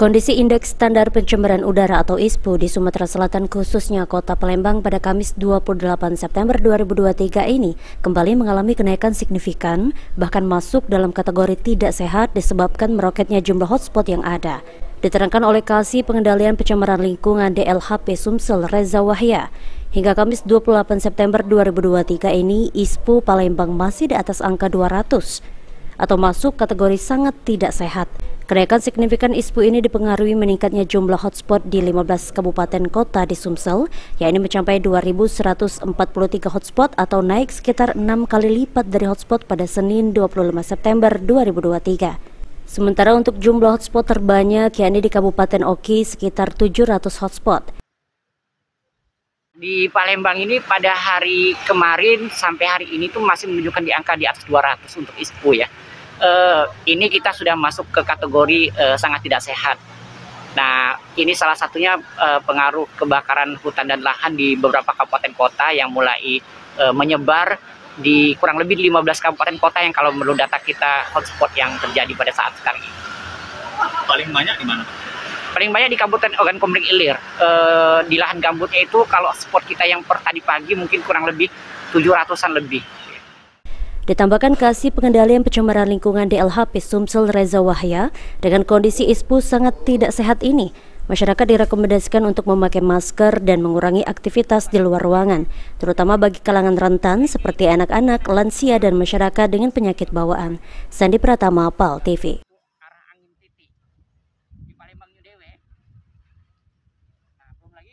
Kondisi Indeks Standar Pencemaran Udara atau ISPU di Sumatera Selatan khususnya Kota Palembang pada Kamis 28 September 2023 ini kembali mengalami kenaikan signifikan, bahkan masuk dalam kategori tidak sehat disebabkan meroketnya jumlah hotspot yang ada. Diterangkan oleh Kasih Pengendalian Pencemaran Lingkungan DLHP Sumsel Reza Wahya, hingga Kamis 28 September 2023 ini ISPU Palembang masih di atas angka 200 atau masuk kategori sangat tidak sehat. Kenaikan signifikan ISPU ini dipengaruhi meningkatnya jumlah hotspot di 15 kabupaten kota di Sumsel, yakni mencapai 2.143 hotspot atau naik sekitar 6 kali lipat dari hotspot pada Senin 25 September 2023. Sementara untuk jumlah hotspot terbanyak yakni di Kabupaten Oki sekitar 700 hotspot. Di Palembang ini pada hari kemarin sampai hari ini tuh masih menunjukkan di angka di atas 200 untuk ISPU ya. Ini kita sudah masuk ke kategori sangat tidak sehat. Nah, ini salah satunya pengaruh kebakaran hutan dan lahan di beberapa kabupaten kota yang mulai menyebar di kurang lebih 15 kabupaten kota yang kalau menurut data kita hotspot yang terjadi pada saat sekarang ini. Paling banyak di mana? Paling banyak di Kabupaten Ogan Komering Ilir. Di lahan gambutnya itu kalau spot kita yang per tadi pagi mungkin kurang lebih 700-an lebih. Ditambahkan Kasih Pengendalian Pencemaran Lingkungan DLHP Sumsel Reza Wahya, dengan kondisi ISPU sangat tidak sehat ini, masyarakat direkomendasikan untuk memakai masker dan mengurangi aktivitas di luar ruangan, terutama bagi kalangan rentan seperti anak-anak, lansia, dan masyarakat dengan penyakit bawaan. Sandi Pratama, PAL TV.